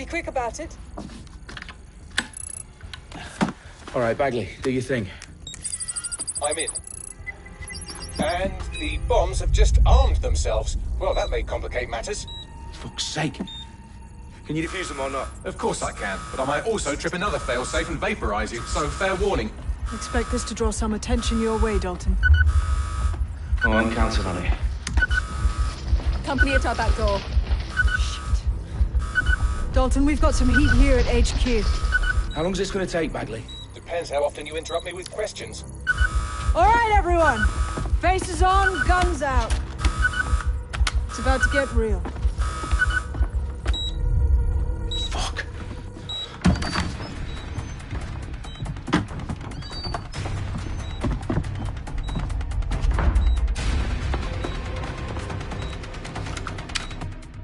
Be quick about it. All right, Bagley, do your thing. I'm in. And the bombs have just armed themselves. Well, that may complicate matters. Fuck's sake. Can you defuse them or not? Of course I can, but I might also trip another failsafe and vaporize you, so fair warning. Expect this to draw some attention your way, Dalton. Oh, I'm counting on it. Company at our back door. Shit. Dalton, we've got some heat here at HQ. How long's this going to take, Bagley? Depends how often you interrupt me with questions. All right, everyone. Faces on, guns out. It's about to get real. Fuck.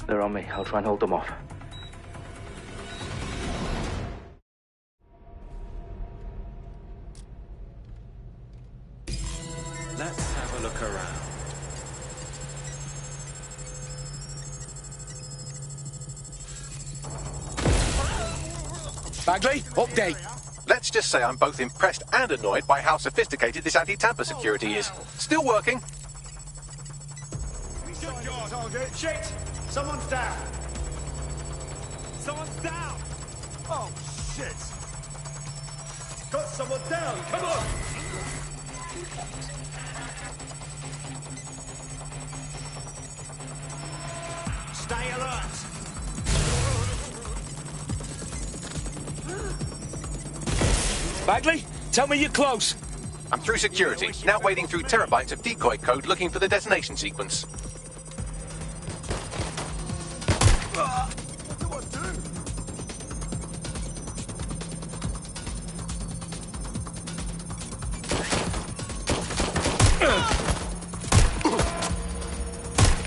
They're on me. I'll try and hold them off. Let's have a look around. Bagley, update. Let's just say I'm both impressed and annoyed by how sophisticated this anti-tamper security is. Still working. Target. Shit! Someone's down! Someone's down! Oh, shit! Got someone down! Come on! Stay alert! Bagley, tell me you're close. I'm through security, now wading through terabytes of decoy code looking for the detonation sequence. What do I do?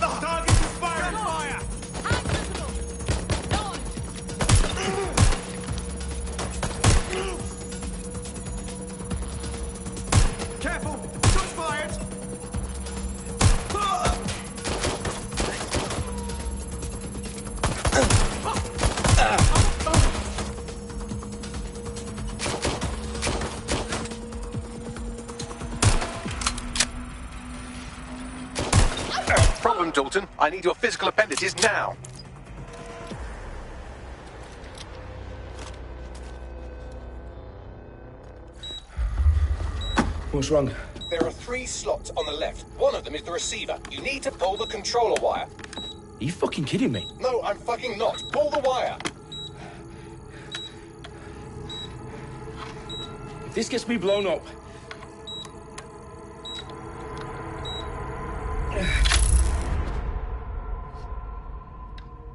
Target is firing fire! Careful! Shots fired! Problem, Dalton. I need your physical appendages now. What's wrong? There are 3 slots on the left. One of them is the receiver. You need to pull the controller wire. Are you fucking kidding me? No, I'm fucking not. Pull the wire. If this gets me blown up...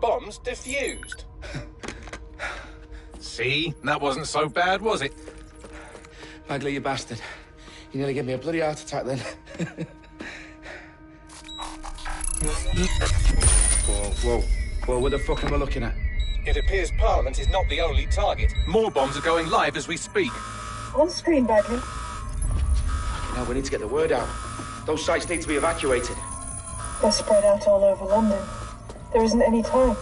Bombs defused. See? That wasn't so bad, was it? Bagley, you bastard. You nearly gave me a bloody heart attack then. Whoa, what the fuck am I looking at? It appears Parliament is not the only target. More bombs are going live as we speak. On screen, Bagley. Now we need to get the word out. Those sites need to be evacuated. They're spread out all over London. There isn't any time.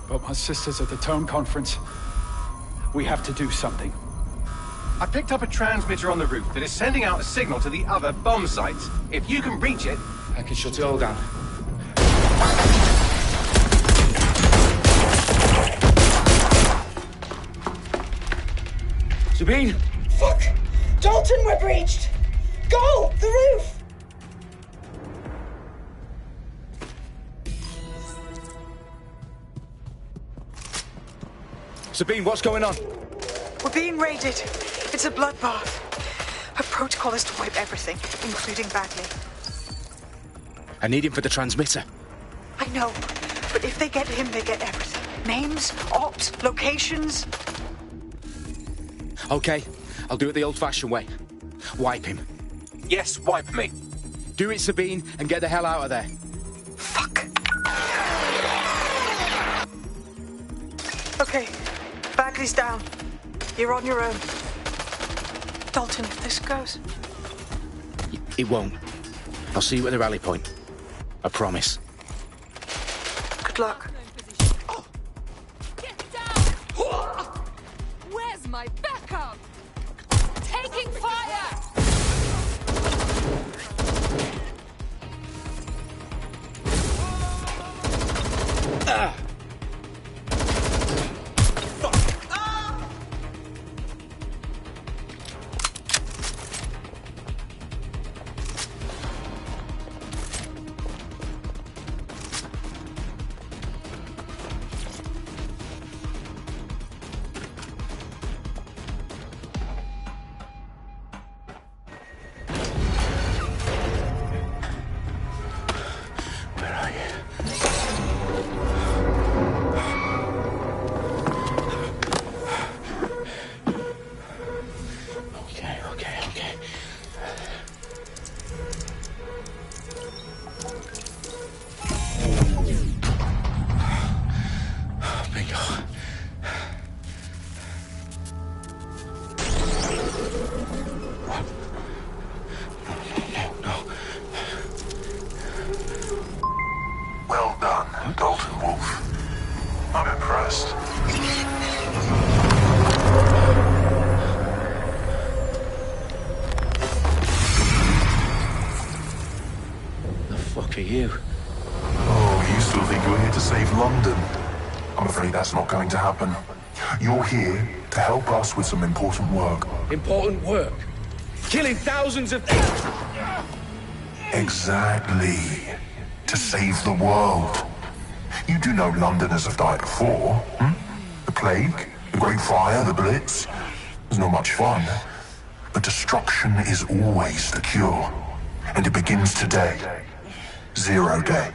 But my sister's at the town conference. We have to do something. I picked up a transmitter on the roof that is sending out a signal to the other bomb sites. If you can reach it... I can shut it all down. Sabine! Fuck! Dalton, we're breached! Go! The roof! Sabine, what's going on? We're being raided. It's a bloodbath. Her protocol is to wipe everything, including Bagley. I need him for the transmitter. I know, but if they get him, they get everything. Names, ops, locations. Okay, I'll do it the old-fashioned way. Wipe him. Yes, wipe me. Do it, Sabine, and get the hell out of there. Fuck. Okay, Bagley's down. You're on your own. Dalton, if this goes... It won't. I'll see you at the rally point. I promise. Good luck. my backup! Taking fire! Where are you? Okay. Bingo. No. Well done, Dalton Wolf. I'm impressed. The fuck are you? Oh, you still think you're here to save London? I'm afraid that's not going to happen. You're here to help us with some important work. Important work. Killing thousands of... Exactly. To save the world. You do know Londoners have died before, hmm? The Plague, the Great Fire, the Blitz. It's not much fun. But destruction is always the cure. And it begins today. Zero Day.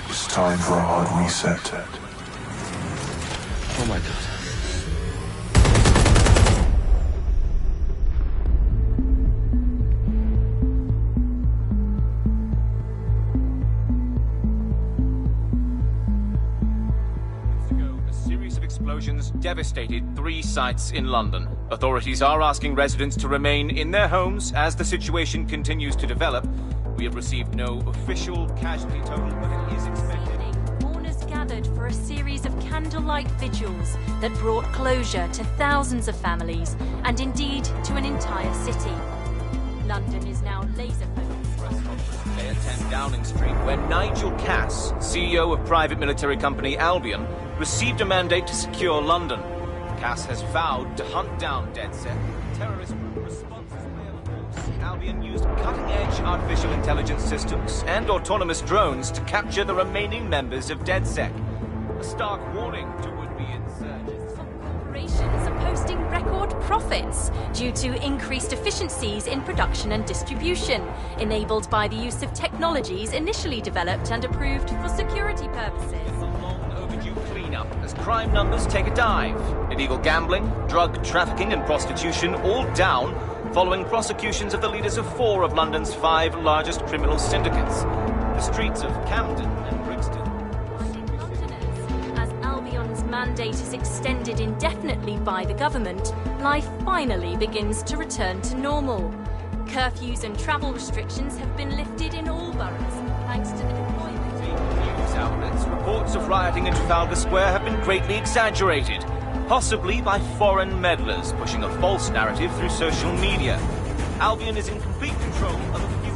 It's time for a hard reset. Oh my god. A series of explosions devastated 3 sites in London. Authorities are asking residents to remain in their homes as the situation continues to develop. We have received no official casualty total, but it is expected. Mourners gathered for a series of candlelight vigils that brought closure to thousands of families and indeed to an entire city. London is now laser-focused. Today at 10 Downing Street, where Nigel Cass, CEO of private military company Albion, received a mandate to secure London. Cass has vowed to hunt down DedSec. Terrorist responses Albion used cutting-edge artificial intelligence systems and autonomous drones to capture the remaining members of DedSec. A stark warning to would-be insurgents. Corporations are posting record profits due to increased efficiencies in production and distribution, enabled by the use of technologies initially developed and approved for security purposes. It's a long overdue cleanup as crime numbers take a dive. Illegal gambling, drug trafficking and prostitution all down following prosecutions of the leaders of 4 of London's 5 largest criminal syndicates. The streets of Camden and Brixton. Londoners, as Albion's mandate is extended indefinitely by the government, life finally begins to return to normal. Curfews and travel restrictions have been lifted in all boroughs, thanks to the deployment. News outlets, reports of rioting in Trafalgar Square have been greatly exaggerated, possibly by foreign meddlers pushing a false narrative through social media. Albion is in complete control of a few...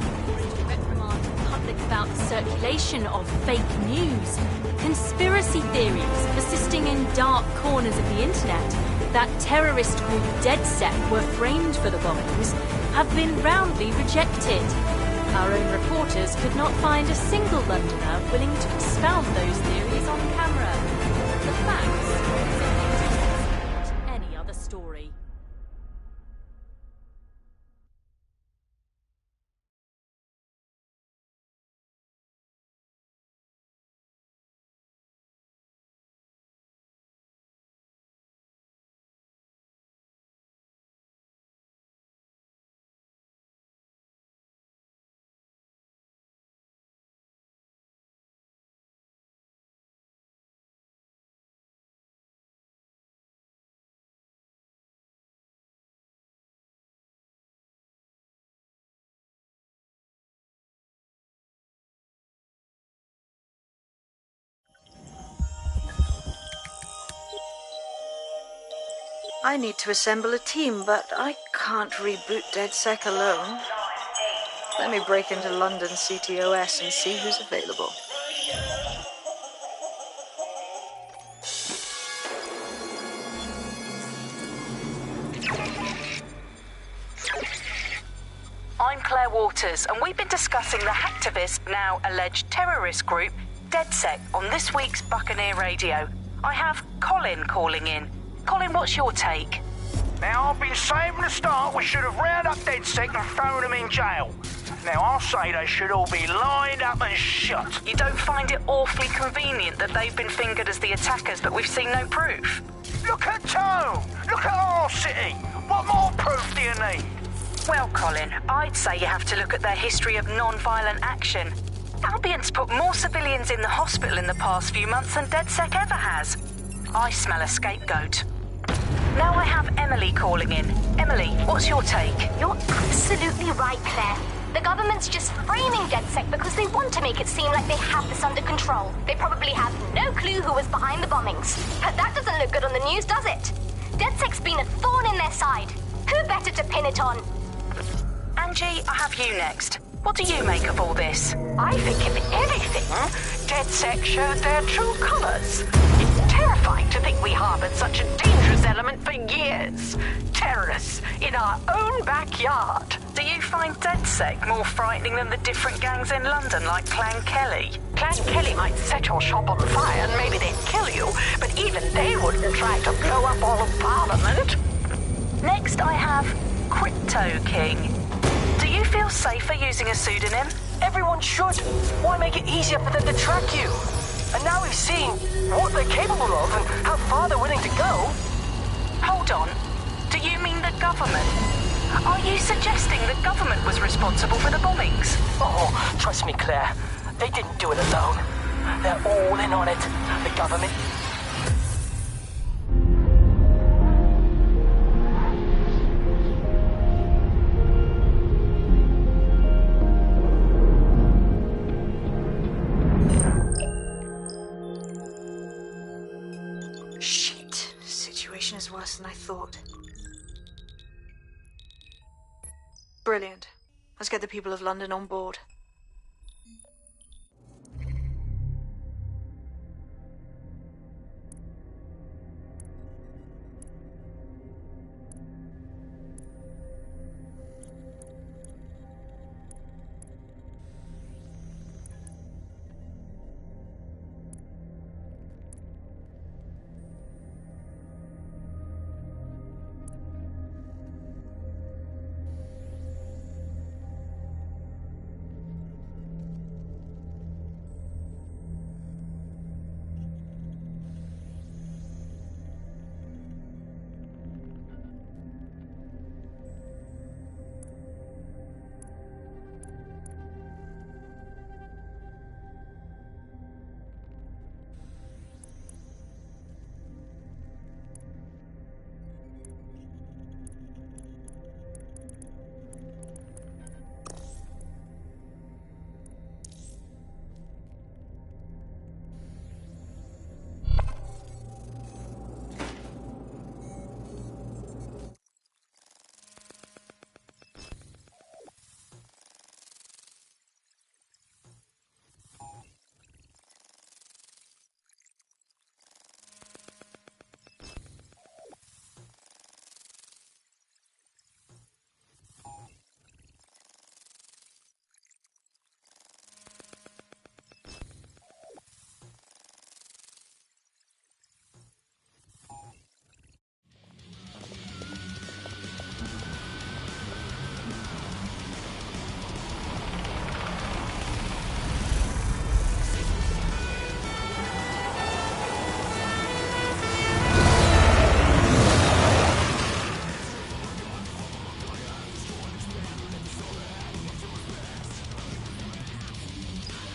Reprimand the public about the circulation of fake news, conspiracy theories persisting in dark corners of the internet that terrorist group DedSec were framed for the bombings have been roundly rejected. Our own reporters could not find a single Londoner willing to expound those theories on camera. The facts I need to assemble a team, but I can't reboot DedSec alone. Let me break into London CTOS and see who's available. I'm Claire Waters, and we've been discussing the hacktivist, now alleged terrorist group, DedSec, on this week's Buccaneer Radio. I have Colin calling in. Colin, what's your take? Now, I've been saying from the start we should have rounded up DedSec and thrown them in jail. Now, I'll say they should all be lined up and shot. You don't find it awfully convenient that they've been fingered as the attackers, but we've seen no proof? Look at Tone! Look at our city! What more proof do you need? Well, Colin, I'd say you have to look at their history of non-violent action. Albion's put more civilians in the hospital in the past few months than DedSec ever has. I smell a scapegoat. Now I have Emily calling in. Emily, what's your take? You're absolutely right, Claire. The government's just framing DedSec because they want to make it seem like they have this under control. They probably have no clue who was behind the bombings. But that doesn't look good on the news, does it? DedSec's been a thorn in their side. Who better to pin it on? Angie, I have you next. What do you make of all this? I think if anything, DedSec showed their true colours. It's terrifying to think we harboured such a dangerous element for years. Terrorists in our own backyard. Do you find DedSec more frightening than the different gangs in London, like Clan Kelly? Clan Kelly might set your shop on fire and maybe they'd kill you, but even they wouldn't try to blow up all of Parliament. Next I have Crypto King. Do you feel safer using a pseudonym? Everyone should. Why make it easier for them to track you? And now we've seen what they're capable of and how far they're willing to go. Hold on. Do you mean the government? Are you suggesting the government was responsible for the bombings? Oh, trust me, Claire. They didn't do it alone. They're all in on it. The government. Shit. Situation is worse than I thought. Brilliant. Let's get the people of London on board.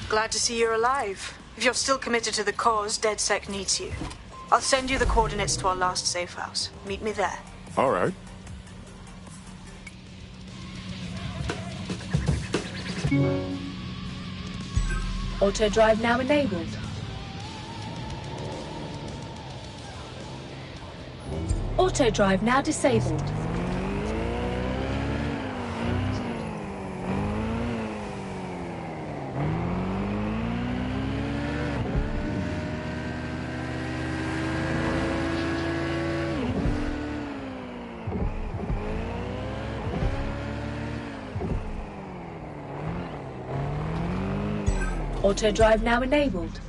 Glad to see you're alive. If you're still committed to the cause, DedSec needs you. I'll send you the coordinates to our last safe house. Meet me there. All right. Auto drive now enabled. Auto drive now disabled. Auto drive now enabled.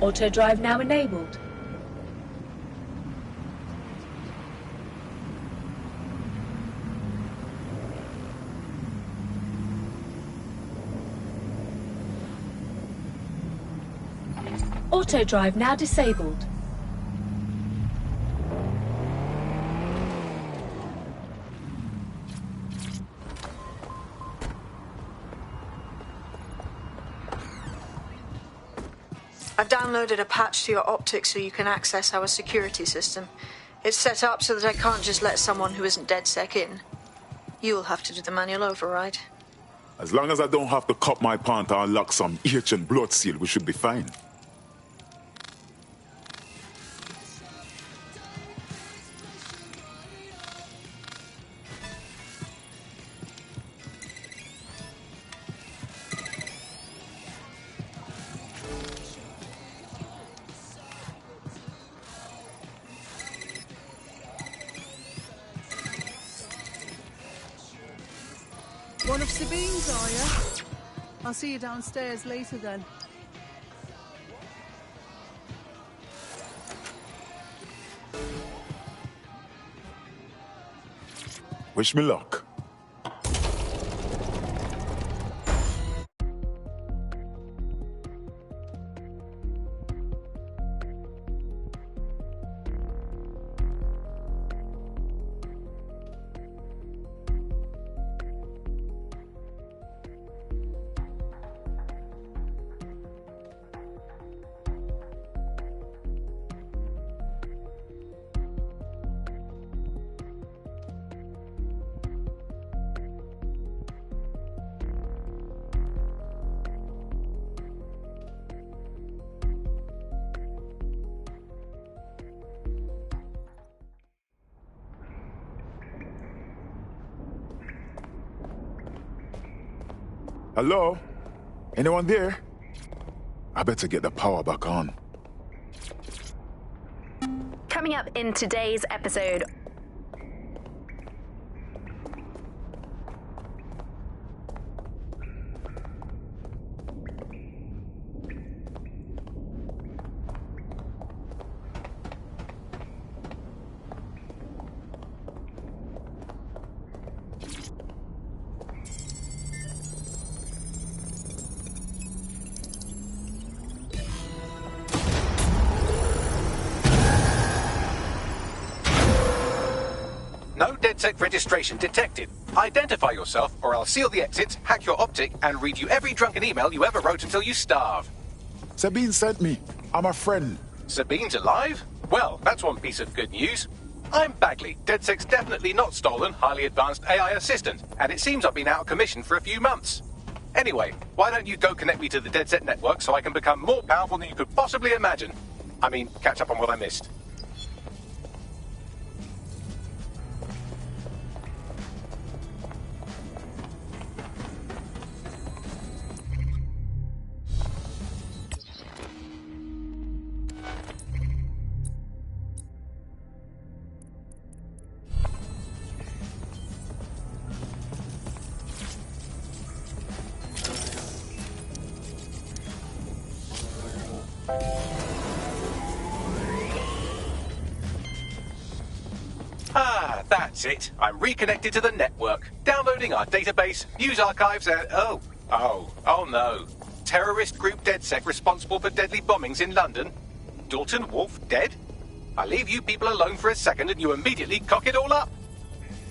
Auto drive now enabled. Auto drive now disabled. I've downloaded a patch to your optics so you can access our security system. It's set up so that I can't just let someone who isn't DedSec in. You'll have to do the manual override. As long as I don't have to cut my pant or unlock some ancient blood seal, we should be fine. One of Sabine's, are you? I'll see you downstairs later then. Wish me luck. Hello? Anyone there? I better get the power back on. Coming up in today's episode. No DedSec registration detected. Identify yourself, or I'll seal the exits, hack your optic, and read you every drunken email you ever wrote until you starve. Sabine sent me. I'm a friend. Sabine's alive? Well, that's one piece of good news. I'm Bagley, DedSec's definitely not stolen, highly advanced AI assistant, and it seems I've been out of commission for a few months. Anyway, why don't you go connect me to the DedSec network so I can become more powerful than you could possibly imagine? I mean, catch up on what I missed. That's it. I'm reconnected to the network, downloading our database, news archives, and... Oh no. Terrorist group DedSec responsible for deadly bombings in London? Dalton Wolf dead? I leave you people alone for a second and you immediately cock it all up.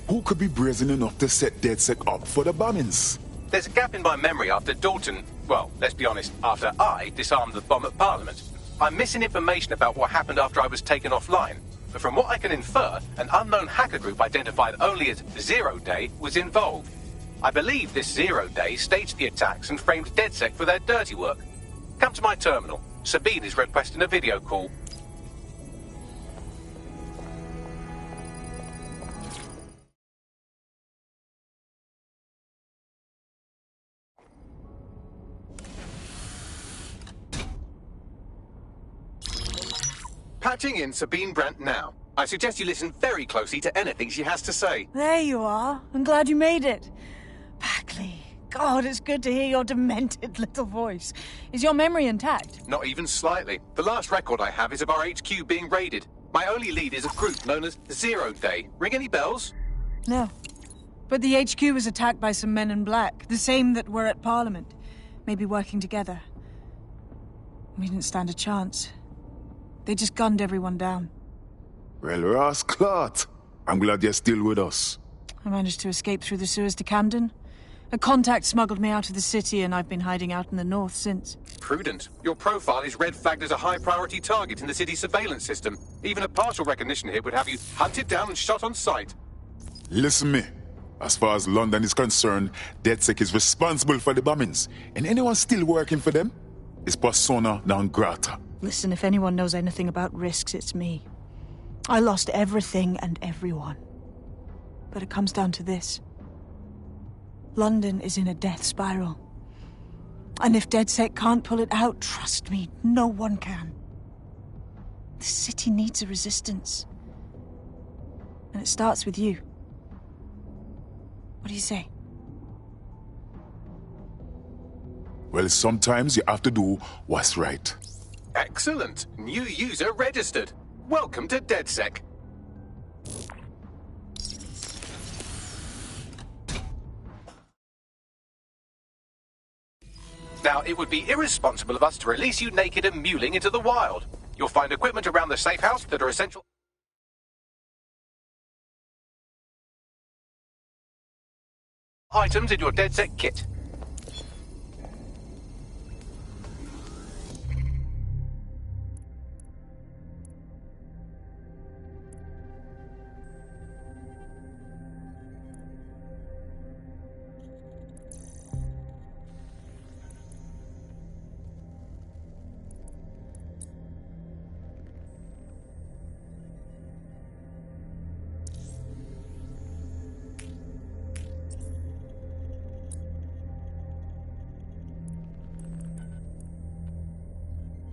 Who could be brazen enough to set DedSec up for the bombings? There's a gap in my memory after Dalton... Well, let's be honest, after I disarmed the bomb at Parliament. I'm missing information about what happened after I was taken offline. But from what I can infer, an unknown hacker group identified only as Zero Day was involved. I believe this 0 Day staged the attacks and framed DedSec for their dirty work. Come to my terminal. Sabine is requesting a video call. Patching in Sabine Brandt now. I suggest you listen very closely to anything she has to say. There you are. I'm glad you made it. Bagley. God, it's good to hear your demented little voice. Is your memory intact? Not even slightly. The last record I have is of our HQ being raided. My only lead is a group known as 0 Day. Ring any bells? No. But the HQ was attacked by some men in black, the same that were at Parliament. Maybe working together. We didn't stand a chance. They just gunned everyone down. Well, Ross Clot, I'm glad you're still with us. I managed to escape through the sewers to Camden. A contact smuggled me out of the city, and I've been hiding out in the north since. Prudent. Your profile is red flagged as a high-priority target in the city's surveillance system. Even a partial recognition hit would have you hunted down and shot on sight. Listen me. As far as London is concerned, DedSec is responsible for the bombings, and anyone still working for them is persona non grata. Listen, if anyone knows anything about risks, it's me. I lost everything and everyone. But it comes down to this. London is in a death spiral. And if DedSec can't pull it out, trust me, no one can. The city needs a resistance. And it starts with you. What do you say? Well, sometimes you have to do what's right. Excellent. New user registered. Welcome to DedSec. Now, it would be irresponsible of us to release you naked and mewling into the wild. You'll find equipment around the safe house that are essential items in your DedSec kit.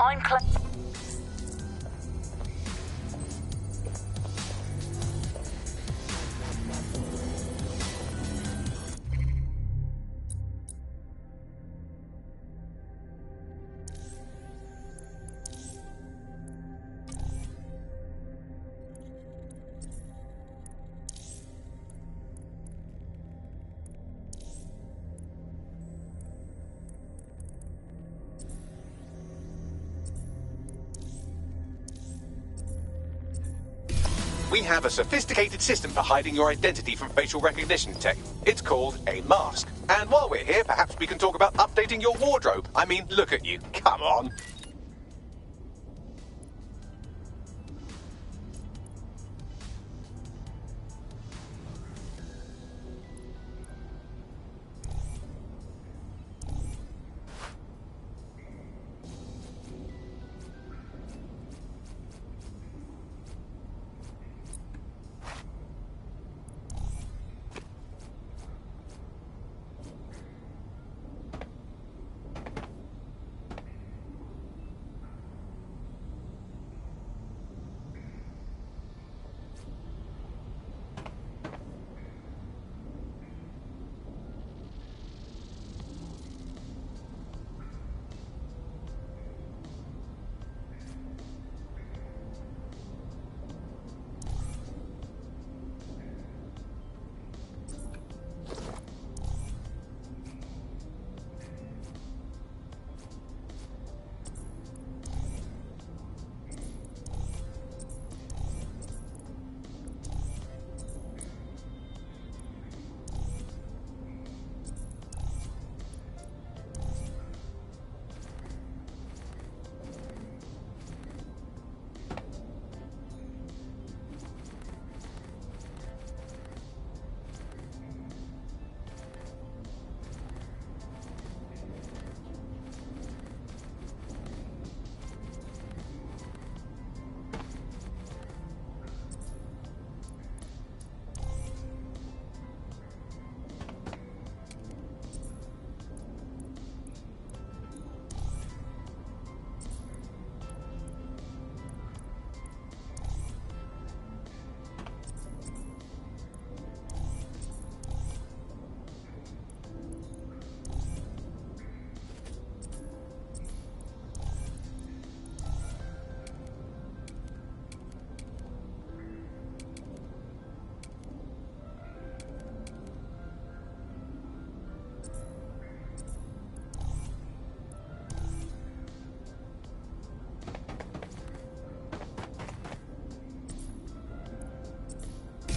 I'm We have a sophisticated system for hiding your identity from facial recognition tech. It's called a mask. And while we're here, perhaps we can talk about updating your wardrobe. I mean, look at you. Come on.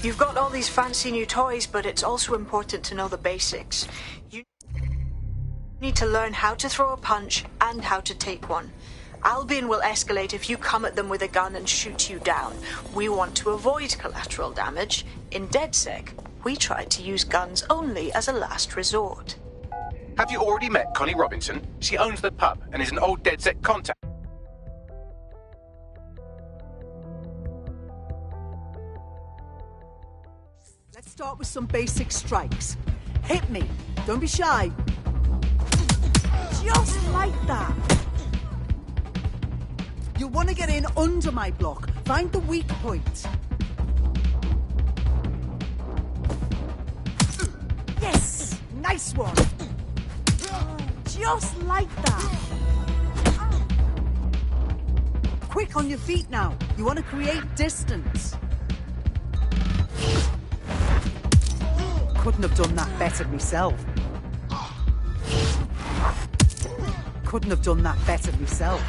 You've got all these fancy new toys, but it's also important to know the basics. You need to learn how to throw a punch and how to take one. Albion will escalate if you come at them with a gun and shoot you down. We want to avoid collateral damage. In DedSec, we tried to use guns only as a last resort. Have you already met Connie Robinson? She owns the pub and is an old DedSec contact. Let's start with some basic strikes. Hit me. Don't be shy. Just like that. You want to get in under my block. Find the weak point. Yes! Nice one. Just like that. Quick on your feet now. You want to create distance. Couldn't have done that better myself. Couldn't have done that better myself.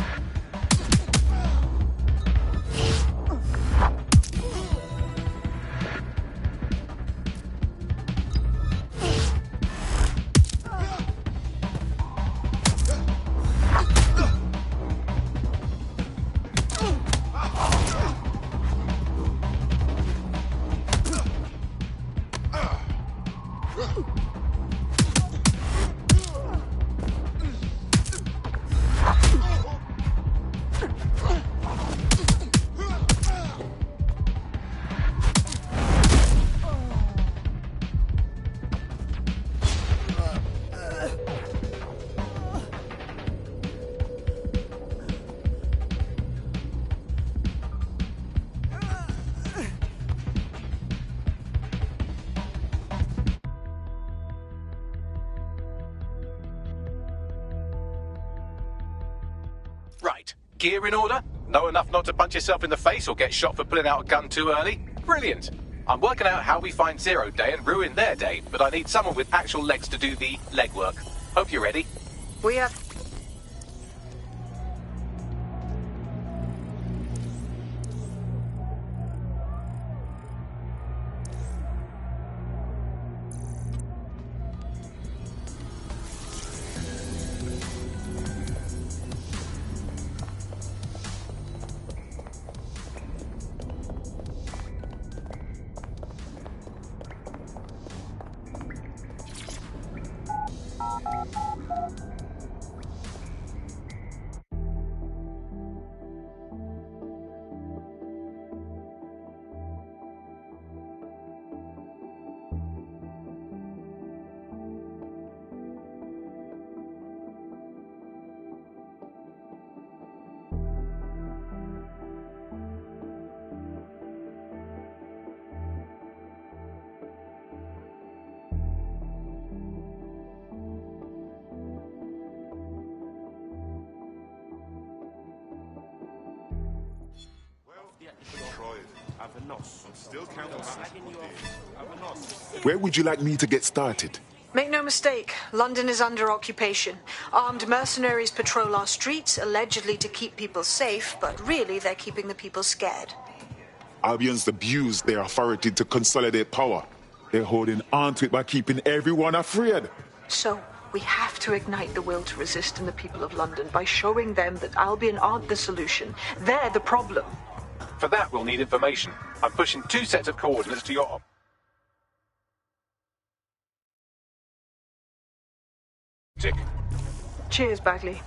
Right. Gear in order? Know enough not to punch yourself in the face or get shot for pulling out a gun too early? Brilliant. I'm working out how we find Zero Day and ruin their day, but I need someone with actual legs to do the legwork. Hope you're ready. We have... Where would you like me to get started? Make no mistake, London is under occupation. Armed mercenaries patrol our streets, allegedly to keep people safe, but really they're keeping the people scared. Albion's abused their authority to consolidate power. They're holding on to it by keeping everyone afraid. So, we have to ignite the will to resist in the people of London by showing them that Albion aren't the solution. They're the problem. For that, we'll need information. I'm pushing 2 sets of coordinates to your... Cheers, Bagley.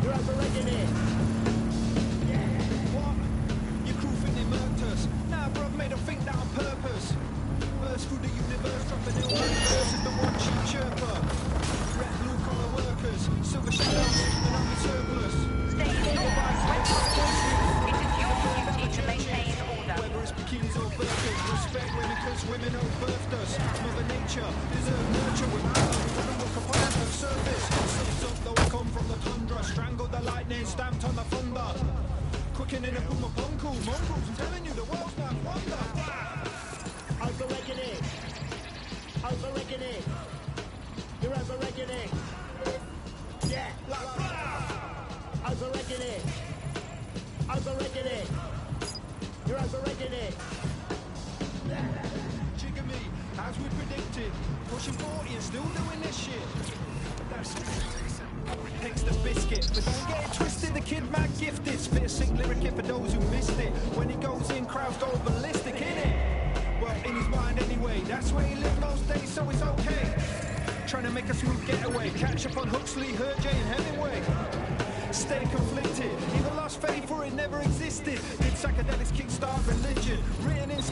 You're overrating it. What? Your crew think they murked us. Nah, bro, made them think that on purpose. Burst through the universe, dropping ill versus the one cheap chirper. Red blue collar workers, silver shadows, and I'm in surplus. Stay in your It is your duty to maintain order. Whether it's bikinis or burkas, respect women because women outbirthed us. Mother Nature deserve nurture without us. Doesn't walk upon the surface. Sucks up though I come from the tundra. Strangled the lightning, stamped on the thunder. Quickening a boom of bungle. Mongrels, I'm telling you, the world's not wonder. Overrating it. Overrating it. You're overrating it. Yeah, overrating it. Overrating it. You're overrating it. Jigger me, as we predicted. Pushing 40 and still doing this shit. Takes the biscuit, but don't get it twisted. The kid mad gifted. Spit a sick lyric here for those who missed it. When he goes in, crowds go ballistic, innit? Well, in his mind anyway. That's where he lived most days, so it's okay. Trying to make a smooth getaway. Catch up on Huxley, Hurt, Jay, and Hemingway. Stay conflicted. Either lost faith or it never existed. Did psychedelics kickstart religion? Written in.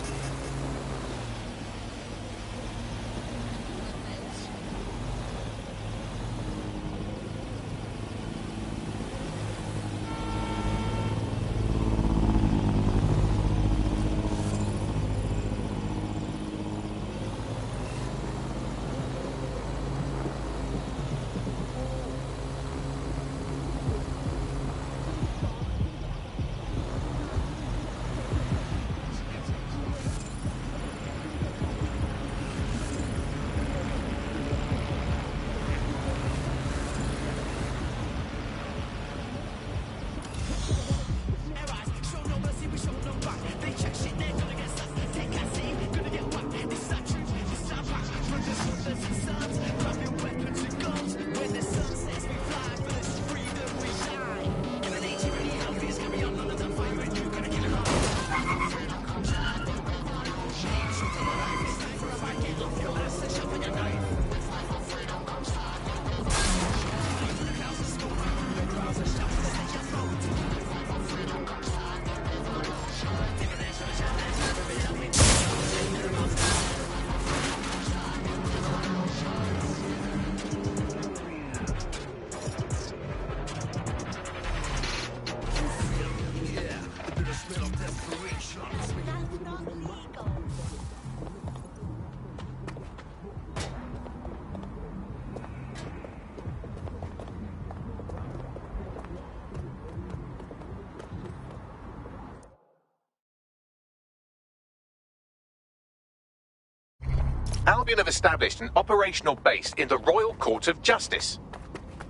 Albion have established an operational base in the Royal Court of Justice.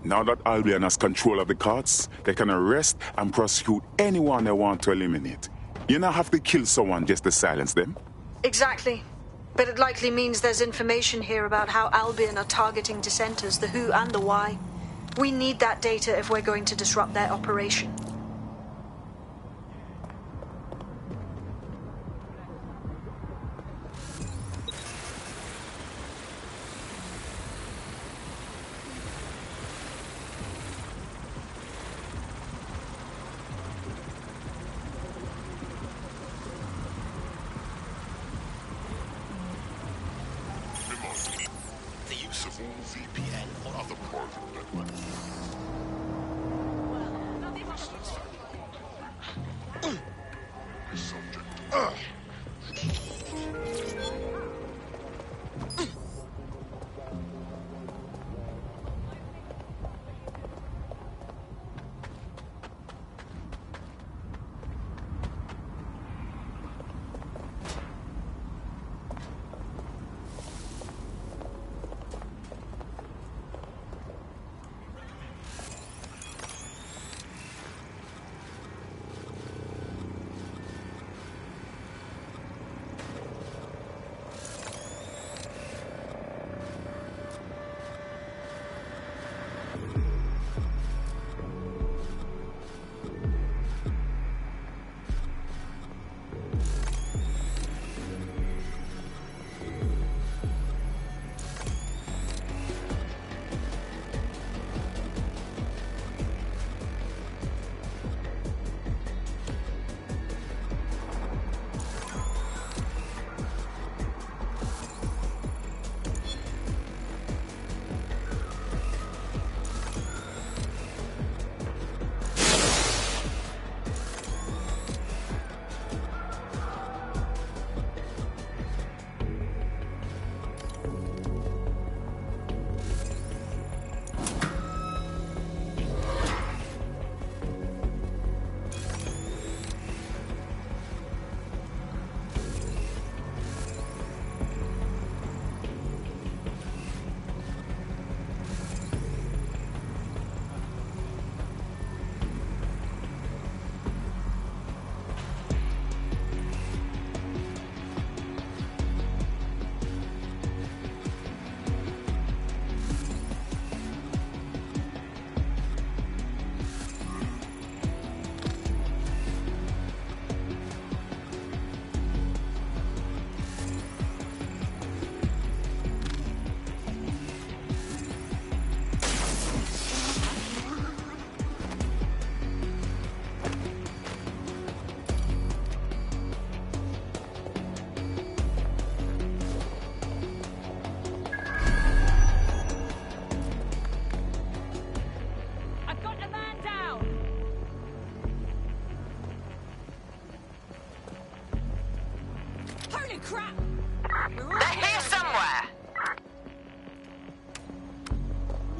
Now that Albion has control of the courts, they can arrest and prosecute anyone they want to eliminate. You don't have to kill someone just to silence them. Exactly. But it likely means there's information here about how Albion are targeting dissenters, the who and the why. We need that data if we're going to disrupt their operation.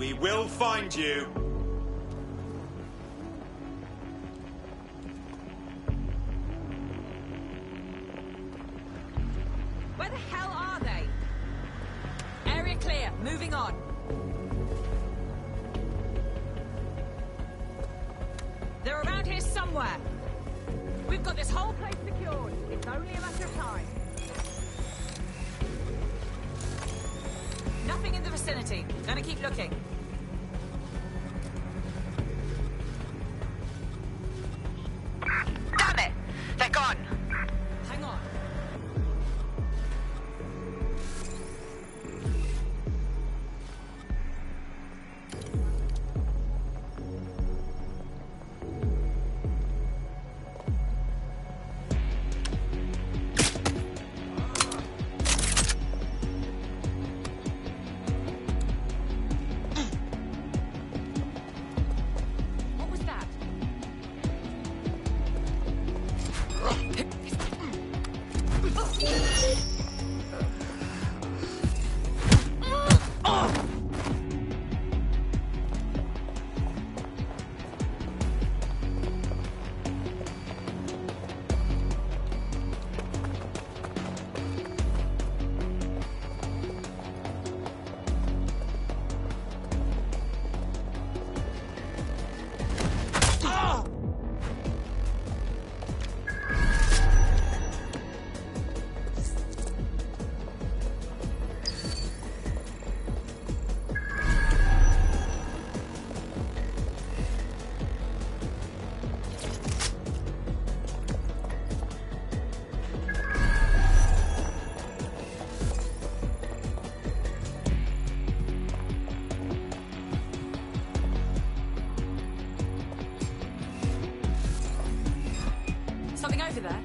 We will find you. Where the hell are they? Area clear. Moving on. They're around here somewhere. We've got this whole place secured. It's only a matter of time. Nothing in the vicinity. Gonna keep looking. Damn it! They're gone. Hang on. What was that? Something over there?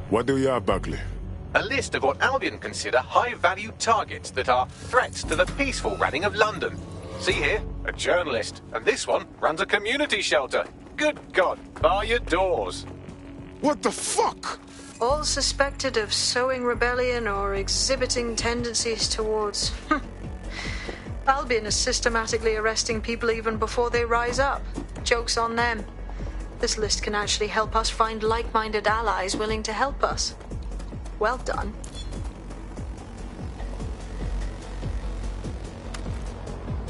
What do you have, Buckley? A list of what Albion consider high-value targets that are threats to the peaceful running of London. See here, a journalist, and this one runs a community shelter. Good God, bar your doors. What the fuck? All suspected of sowing rebellion or exhibiting tendencies towards... Albion is systematically arresting people even before they rise up. Joke's on them. This list can actually help us find like-minded allies willing to help us. Well done.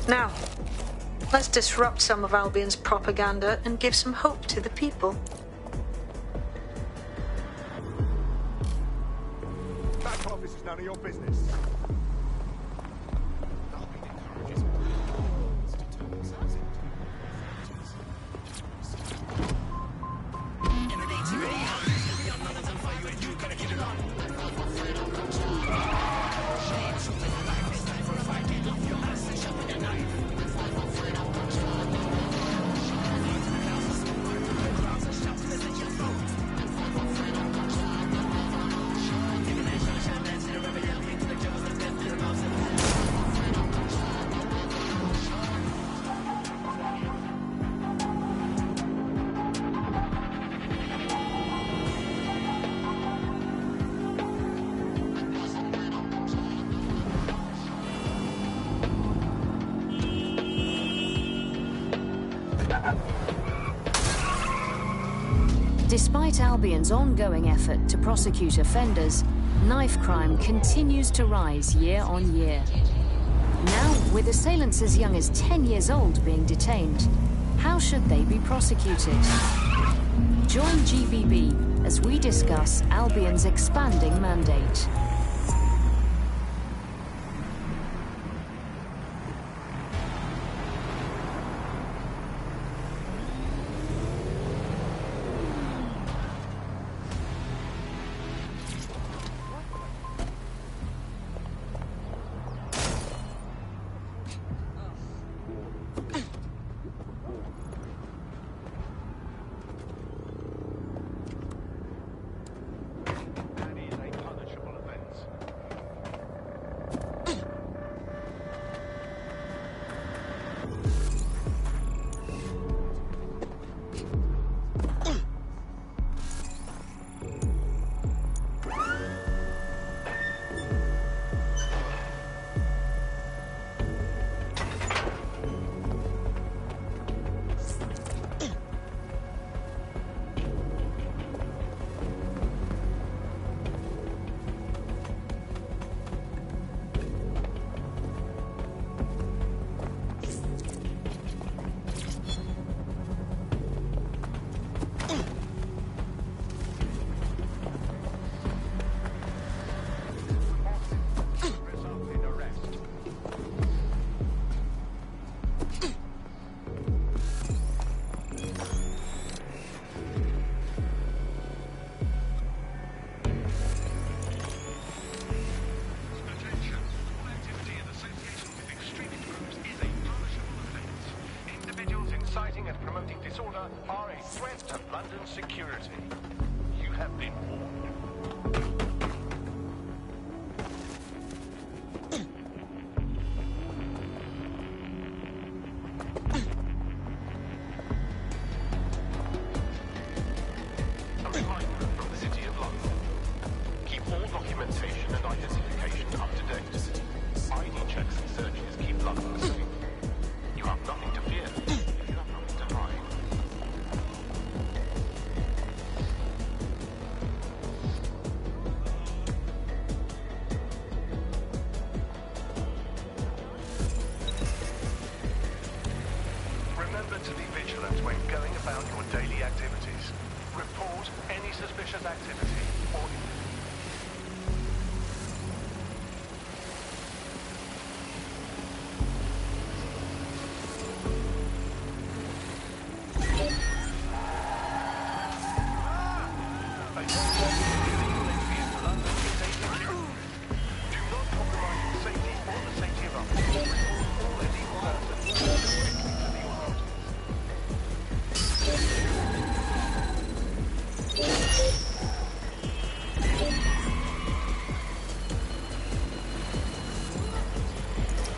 Now, let's disrupt some of Albion's propaganda and give some hope to the people. Back office is none of your business. Despite Albion's ongoing effort to prosecute offenders, knife crime continues to rise year on year. Now, with assailants as young as 10 years old being detained, how should they be prosecuted? Join GBB as we discuss Albion's expanding mandate.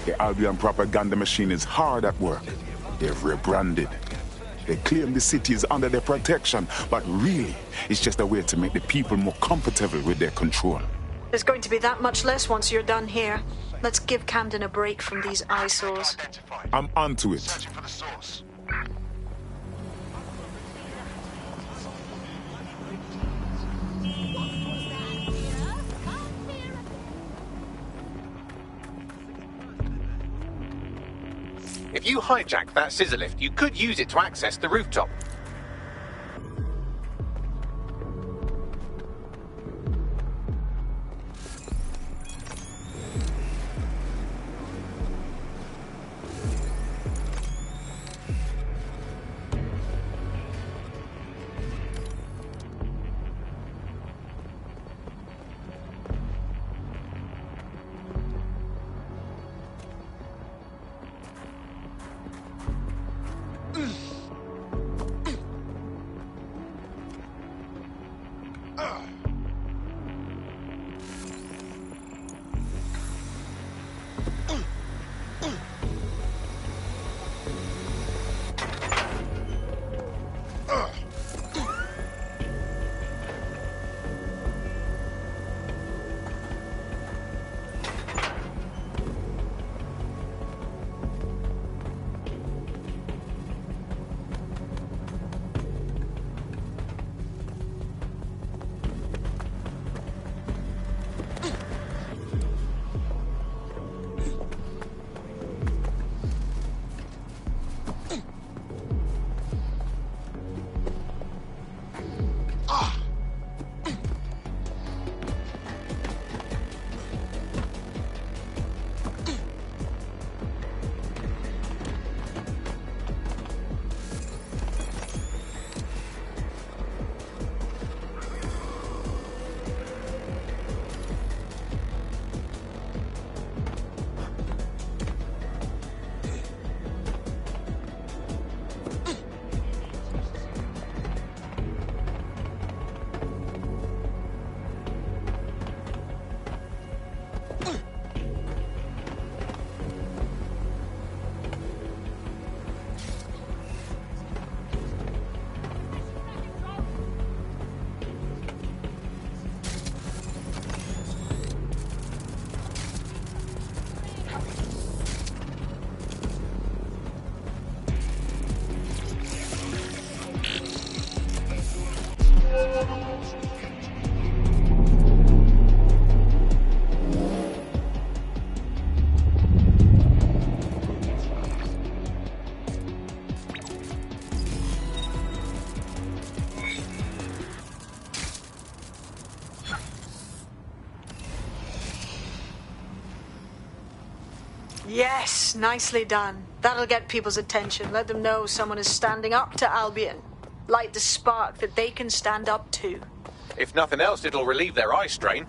The Albion propaganda machine is hard at work. They've rebranded. They claim the city is under their protection, but really, it's just a way to make the people more comfortable with their control. There's going to be that much less once you're done here. Let's give Camden a break from these eyesores. I'm onto it. If you hijack that scissor lift, you could use it to access the rooftop. Yes, nicely done. That'll get people's attention. Let them know someone is standing up to Albion. Light the spark that they can stand up to. If nothing else, it'll relieve their eye strain.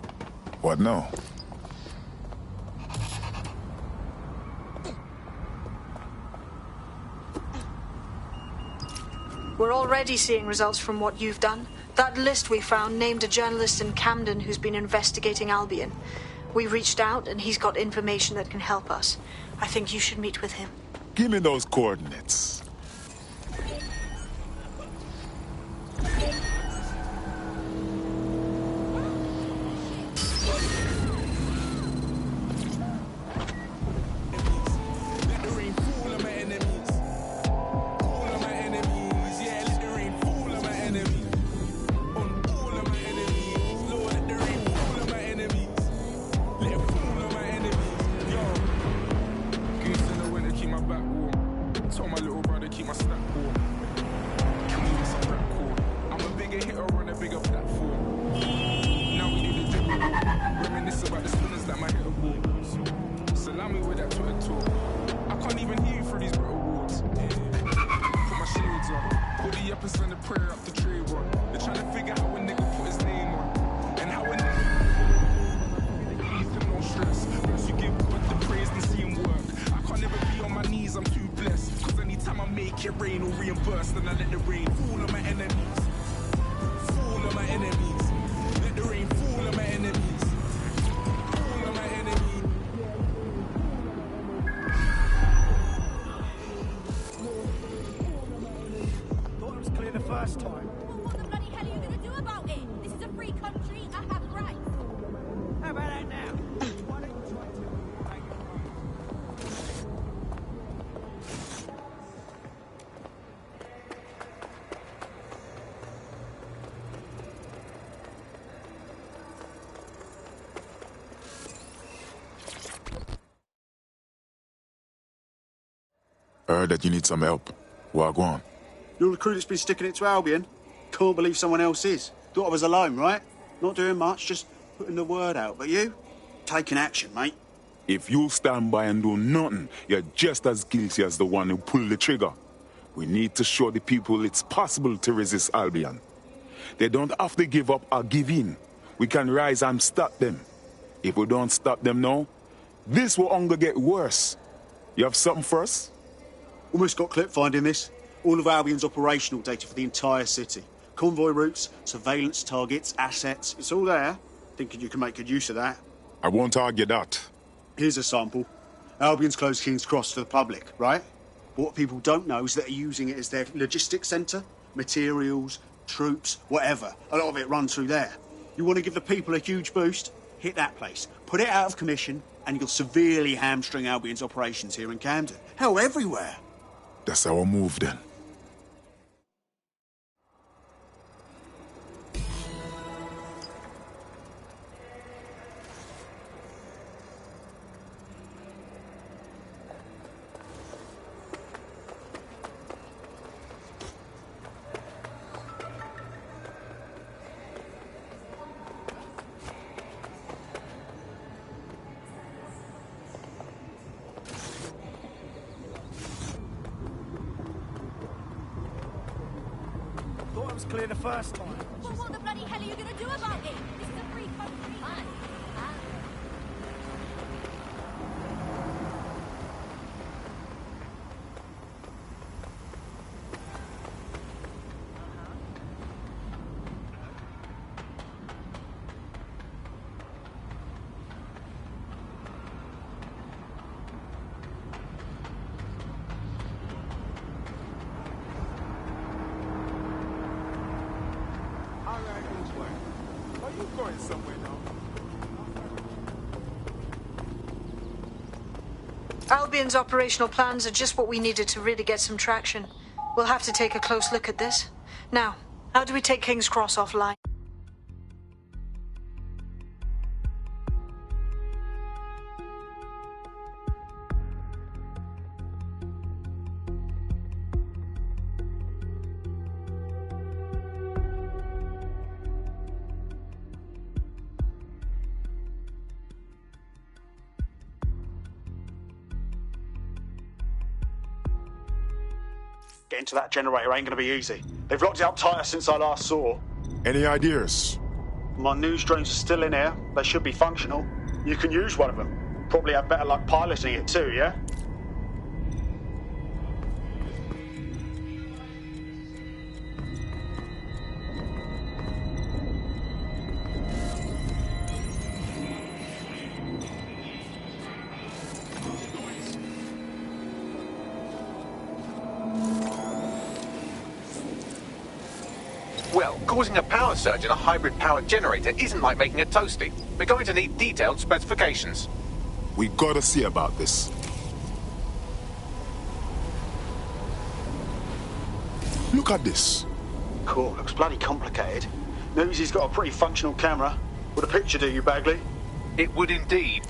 What now? We're already seeing results from what you've done. That list we found named a journalist in Camden who's been investigating Albion. We reached out and he's got information that can help us. I think you should meet with him. Give me those coordinates. Heard that you need some help. Wagwan. You're the crew that's been sticking it to Albion? Can't believe someone else is. Thought I was alone, right? Not doing much, just putting the word out. But you? Taking action, mate. If you stand by and do nothing, you're just as guilty as the one who pulled the trigger. We need to show the people it's possible to resist Albion. They don't have to give up or give in. We can rise and stop them. If we don't stop them now, this will only get worse. You have something for us? Almost got clip finding this. All of Albion's operational data for the entire city. Convoy routes, surveillance targets, assets. It's all there. Thinking you can make good use of that. I won't argue that. Here's a sample. Albion's closed King's Cross to the public, right? But what people don't know is that they're using it as their logistics centre. Materials, troops, whatever. A lot of it runs through there. You want to give the people a huge boost? Hit that place. Put it out of commission, and you'll severely hamstring Albion's operations here in Camden. Hell, everywhere. That's our move, then. Clear the first time. Well, what the bloody hell are you gonna do about it? This is a free country. Albion's operational plans are just what we needed to really get some traction. We'll have to take a close look at this. Now, how do we take King's Cross offline? Getting to that generator ain't gonna be easy. They've locked it up tighter since I last saw. Any ideas? My news drones are still in here. They should be functional. You can use one of them. Probably have better luck piloting it too, yeah? Well, causing a power surge in a hybrid-powered generator isn't like making a toasty. We're going to need detailed specifications. We gotta see about this. Look at this. Cool, looks bloody complicated. Newsy's got a pretty functional camera. Would a picture do you, Bagley? It would indeed.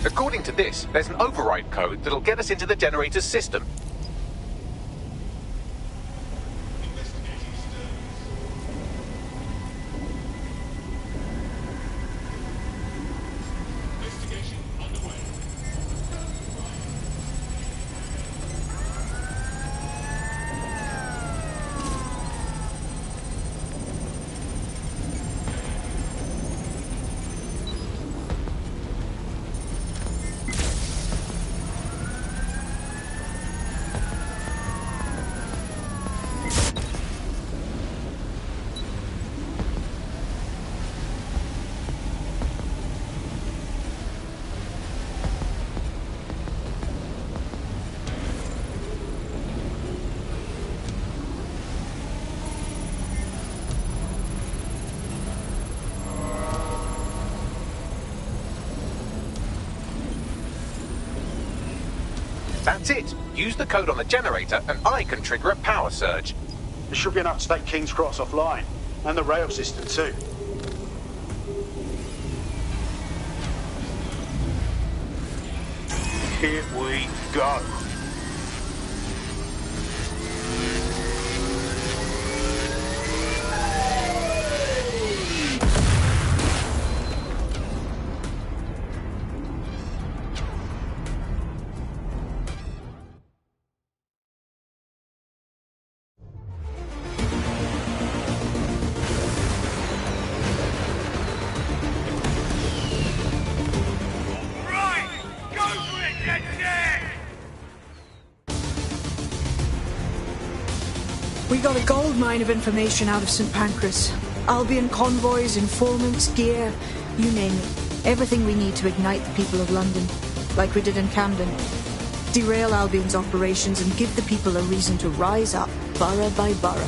According to this, there's an override code that'll get us into the generator's system. That's it. Use the code on the generator and I can trigger a power surge. There should be enough to take King's Cross offline. And the rail system too. Here we go. We got a gold mine of information out of St. Pancras. Albion convoys, informants, gear, you name it. Everything we need to ignite the people of London, like we did in Camden. Derail Albion's operations and give the people a reason to rise up, borough by borough.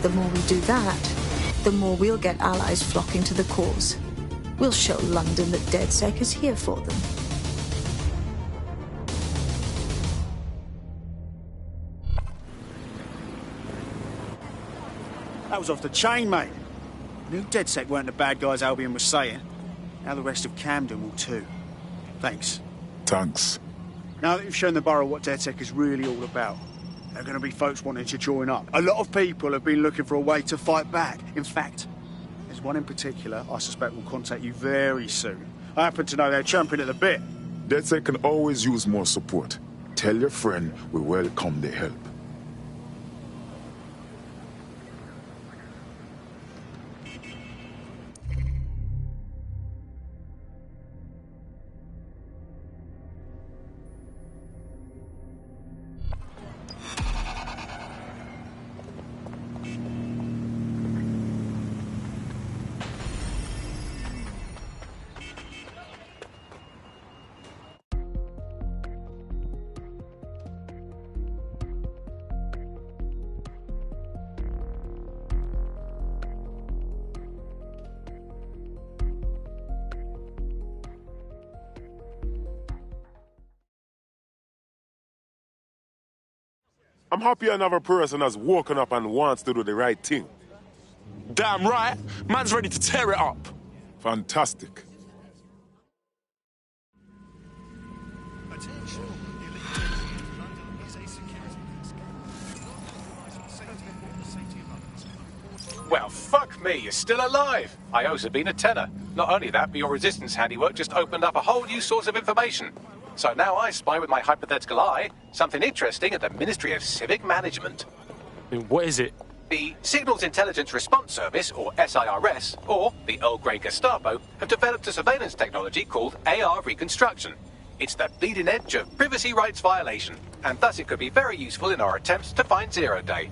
The more we do that, the more we'll get allies flocking to the cause. We'll show London that DedSec is here for them. That was off the chain, mate. I knew DedSec weren't the bad guys Albion was saying. Now the rest of Camden will too. Thanks. Thanks. Now that you've shown the borough what DedSec is really all about, there are going to be folks wanting to join up. A lot of people have been looking for a way to fight back. In fact, there's one in particular I suspect will contact you very soon. I happen to know they're champing at the bit. DedSec can always use more support. Tell your friend we welcome the help. I'm happy another person has woken up and wants to do the right thing. Damn right. Man's ready to tear it up. Fantastic. Well, fuck me, you're still alive. I owe Sabine a tenner. Not only that, but your resistance handiwork just opened up a whole new source of information. So now I spy with my hypothetical eye something interesting at the Ministry of Civic Management. What is it? The Signals Intelligence Response Service, or SIRS, or the Earl Grey Gestapo, have developed a surveillance technology called AR Reconstruction. It's the bleeding edge of privacy rights violation, and thus it could be very useful in our attempts to find Zero Day.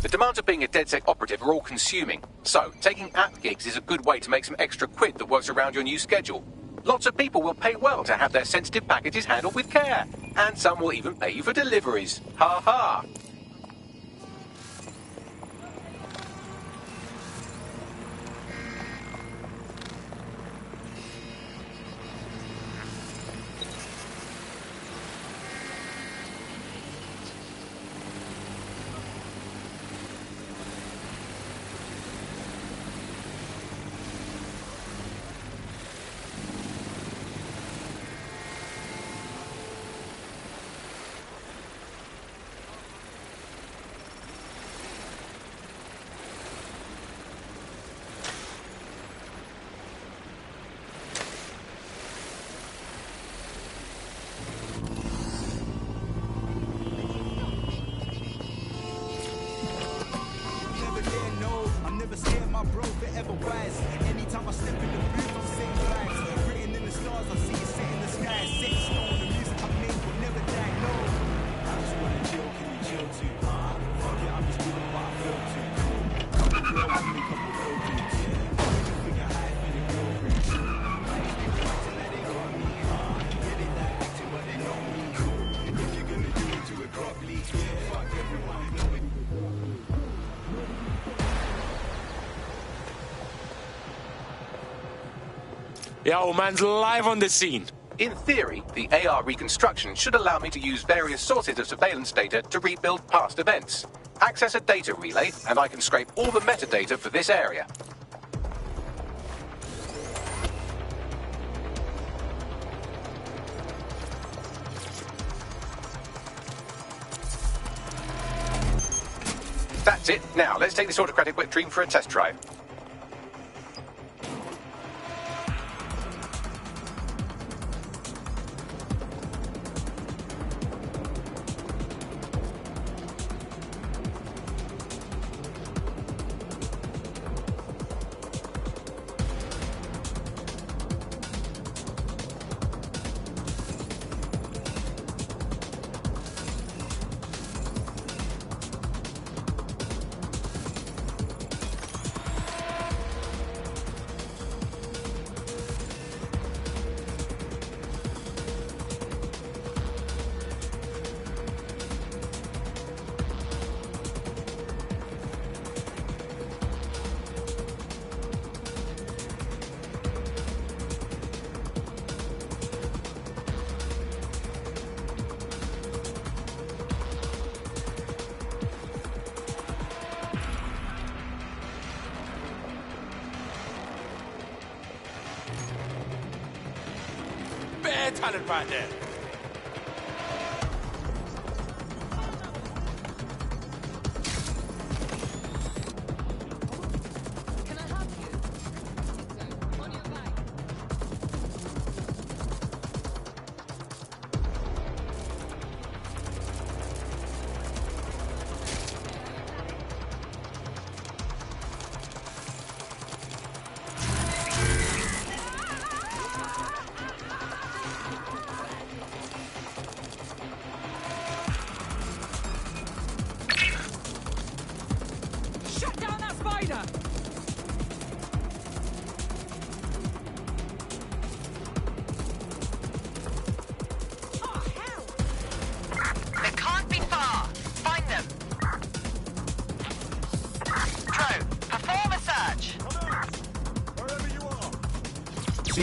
The demands of being a DedSec operative are all-consuming, so taking app gigs is a good way to make some extra quid that works around your new schedule. Lots of people will pay well to have their sensitive packages handled with care, and some will even pay you for deliveries. Ha ha! Yeah, old man's live on the scene. In theory, the AR reconstruction should allow me to use various sources of surveillance data to rebuild past events. Access a data relay, and I can scrape all the metadata for this area. That's it. Now, let's take this autocratic wet dream for a test drive. Talent right there.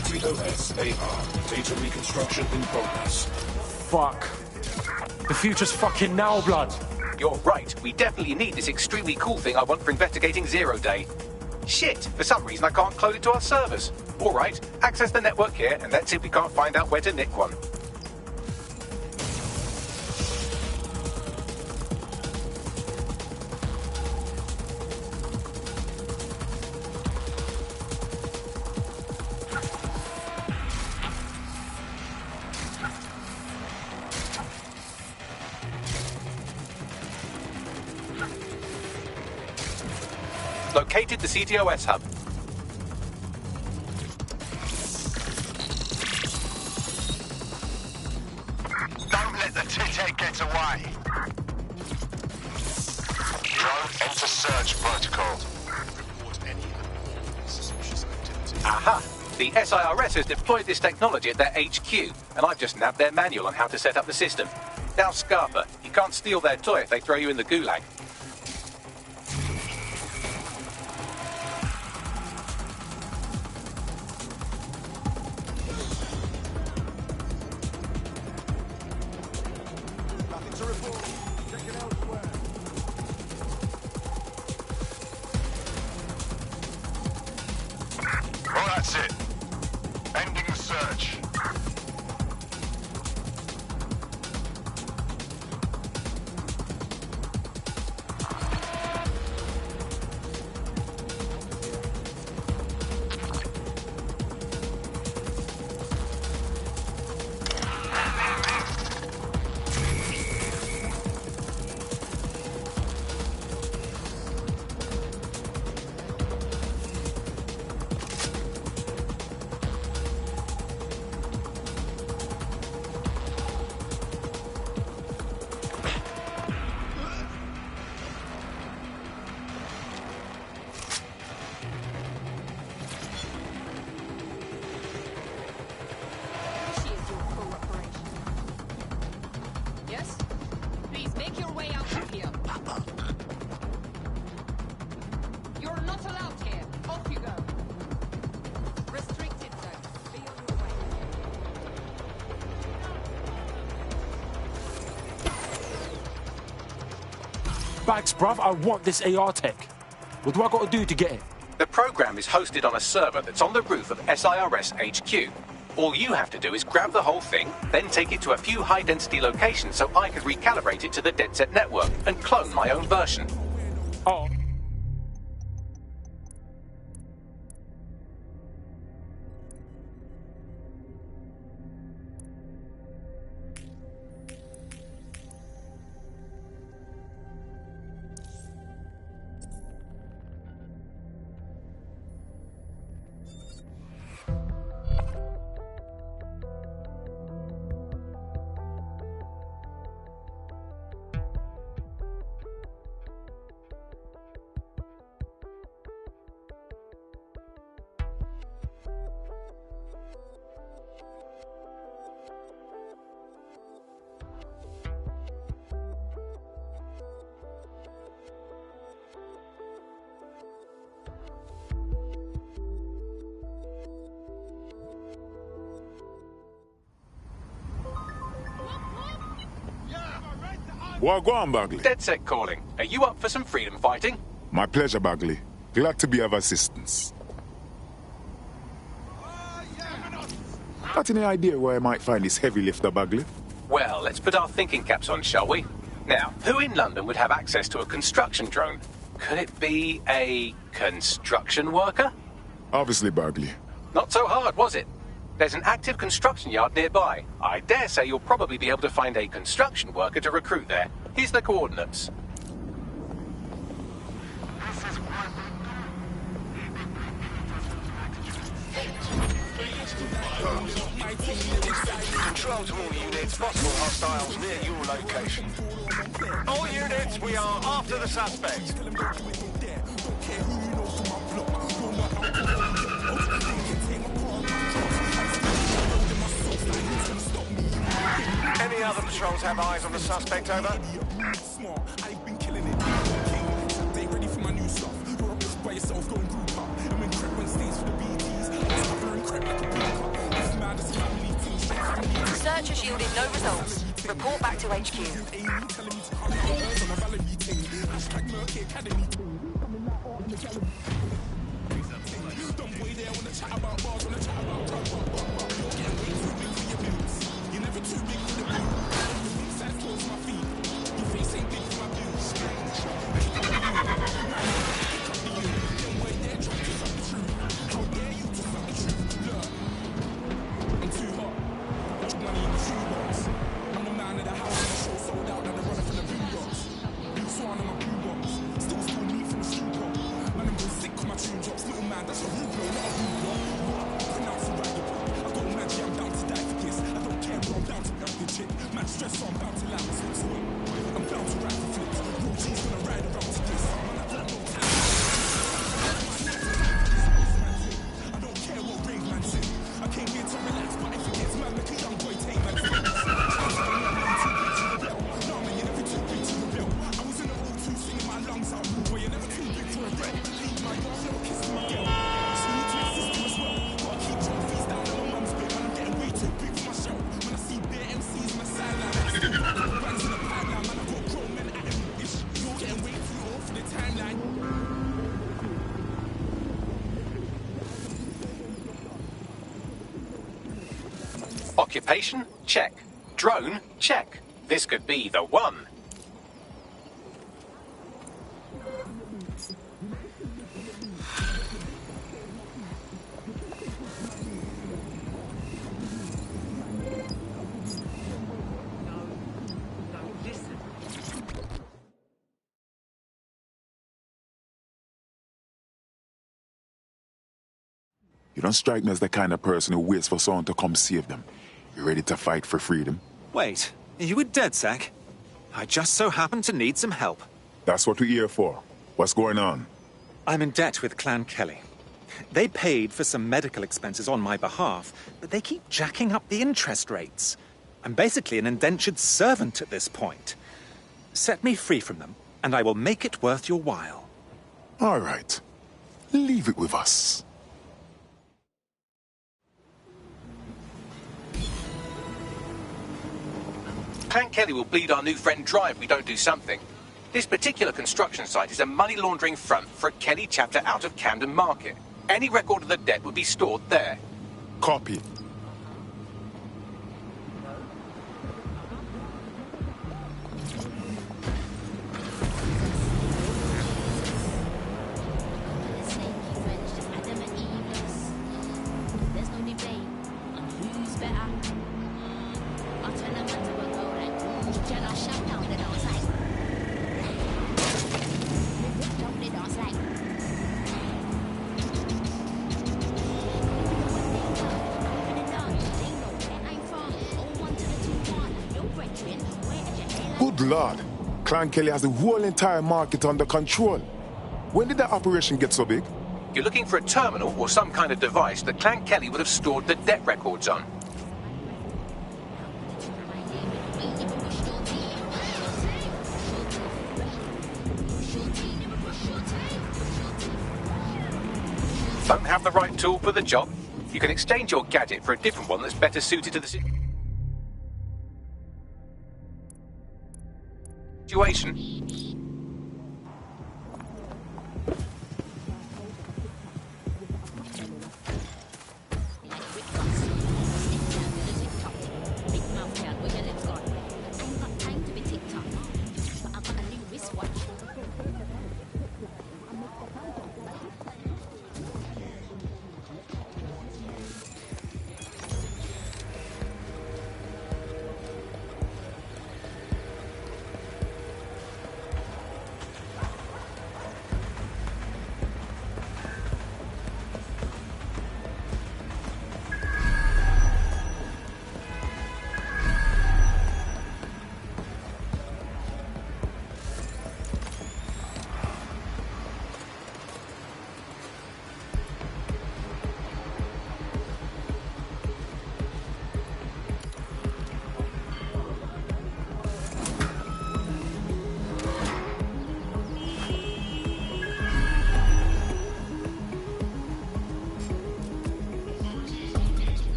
CTOS-AR. Data reconstruction in progress. Fuck. The future's fucking now, blood. You're right. We definitely need this extremely cool thing I want for investigating Zero Day. Shit! For some reason I can't clone it to our servers. Alright, access the network here and let's see if we can't find out where to nick one. Located the CTOS hub. Don't let the tithead get away. Drone, enter search protocol. Aha! The SIRS has deployed this technology at their HQ, and I've just nabbed their manual on how to set up the system. Now, Scarpa, you can't steal their toy if they throw you in the gulag. Well, that's it. Ending the search. Yes? Please make your way out of here. You're not allowed here. Off you go. Restricted zone. Be on your way. Bags, bruv, I want this AR tech. What do I gotta do to get it? The program is hosted on a server that's on the roof of SIRS HQ. All you have to do is grab the whole thing, then take it to a few high-density locations so I can recalibrate it to the DedSec network and clone my own version. Oh. Well, go on, Bagley. DedSec calling. Are you up for some freedom fighting? My pleasure, Bagley. Glad to be of assistance. Got any idea where I might find this heavy lifter, Bagley? Well, let's put our thinking caps on, shall we? Now, who in London would have access to a construction drone? Could it be a construction worker? Obviously, Bagley. Not so hard, was it? There's an active construction yard nearby. I dare say you'll probably be able to find a construction worker to recruit there. Here's the coordinates. Control to all units, possible hostiles near your location. All units, we are after the suspect. Any other patrols have eyes on the suspect, over? to HQ. Occupation? Check. Drone? Check. This could be the one. You don't strike me as the kind of person who waits for someone to come save them. You ready to fight for freedom? Wait, are you with DedSec? I just so happen to need some help. That's what we're here for. What's going on? I'm in debt with Clan Kelly. They paid for some medical expenses on my behalf, but they keep jacking up the interest rates. I'm basically an indentured servant at this point. Set me free from them, and I will make it worth your while. All right. Leave it with us. Clan Kelly will bleed our new friend dry if we don't do something. This particular construction site is a money laundering front for a Kelly chapter out of Camden Market. Any record of the debt would be stored there. Copy. Good Lord. Clan Kelly has the whole entire market under control. When did that operation get so big? You're looking for a terminal or some kind of device that Clan Kelly would have stored the debt records on. Don't have the right tool for the job? You can exchange your gadget for a different one that's better suited to the situation.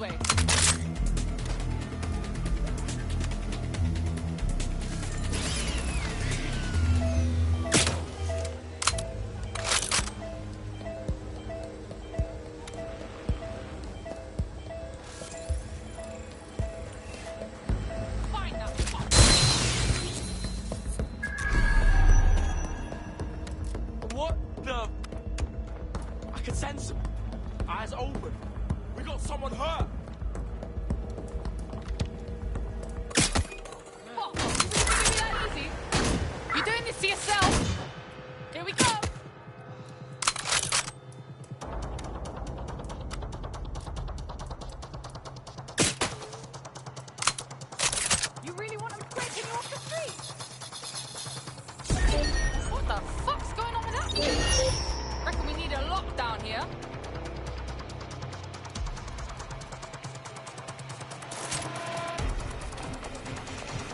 way. What the? I can sense them. Eyes open. We got someone hurt. What? You really think it'd be that easy? You're doing this to yourself. Here we go. You really want them breaking you off the street? What the fuck's going on with that? Reckon we need a lockdown here.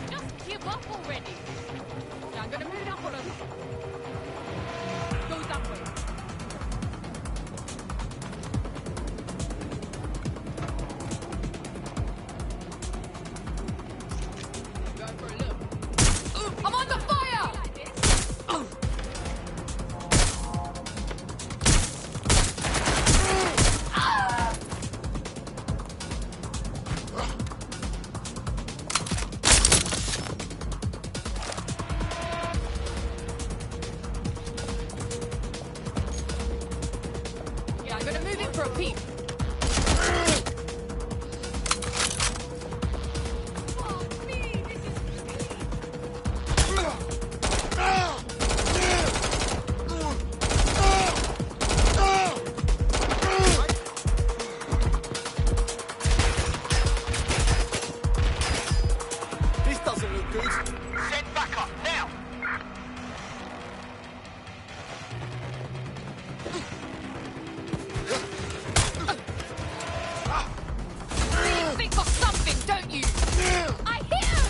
Just give up already. Now I'm gonna move it up on us. Go that way. Going for a look. Ooh, I'm under fire! Yeah, I'm gonna move in for a peep. This doesn't look good. Send backup, now! You think of something, don't you? I hit him!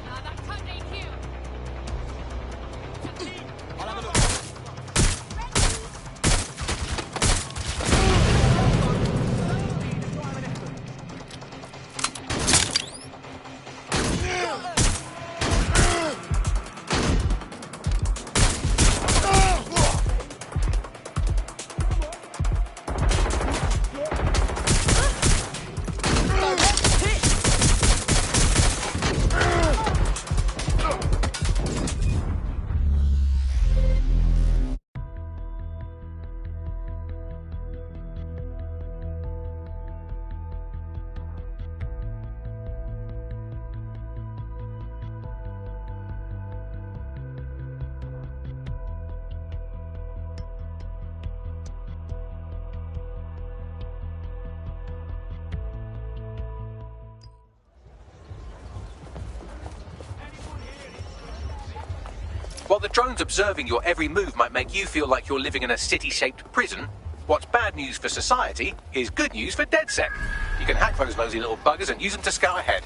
Nah, that cunt ain't here. I'll have a look. While the drones observing your every move might make you feel like you're living in a city-shaped prison, what's bad news for society is good news for DedSec. You can hack those nosy little buggers and use them to scout ahead.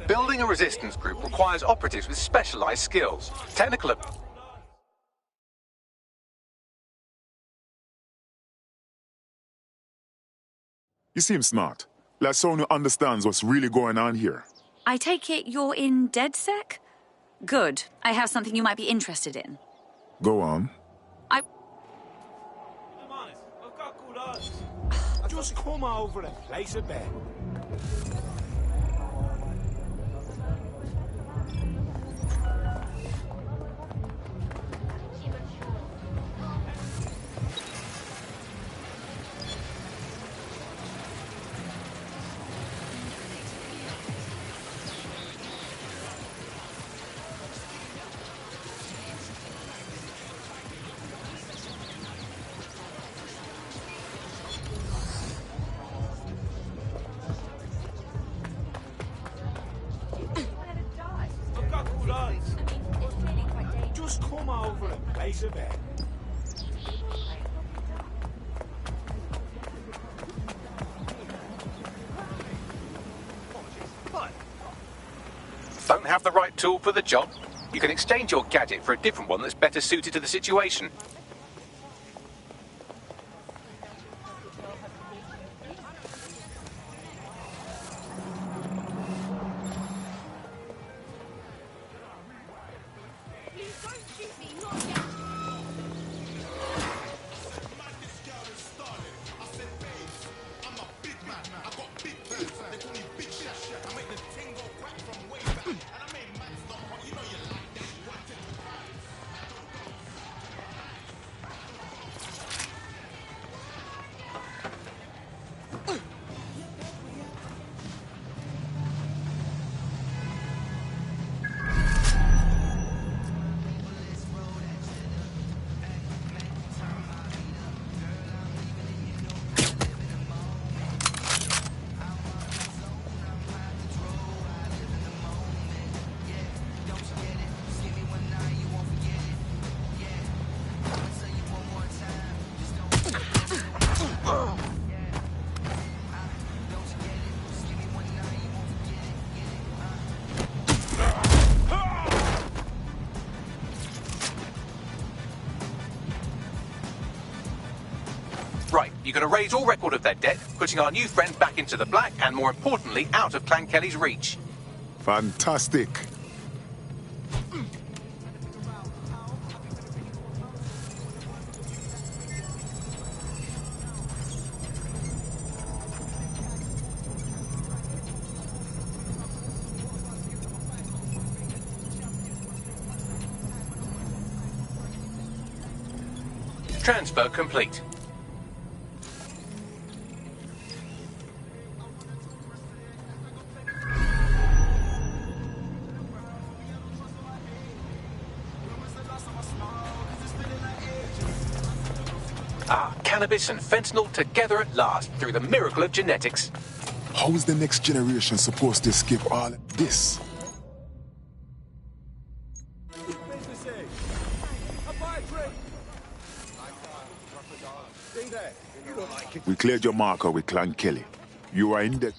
Building a resistance group requires operatives with specialized skills. Technical... You seem smart. Like someone who understands what's really going on here. I take it you're in DedSec? Good. I have something you might be interested in. Go on. Just come over and place a bet. Place a bet. Don't have the right tool for the job? You can exchange your gadget for a different one that's better suited to the situation. Right, you're going to raise all record of their debt, putting our new friend back into the black, and more importantly, out of Clan Kelly's reach. Fantastic. Transfer complete. Cannabis and fentanyl together at last through the miracle of genetics. How is the next generation supposed to escape all this? We cleared your marker with Clan Kelly. You are in debt.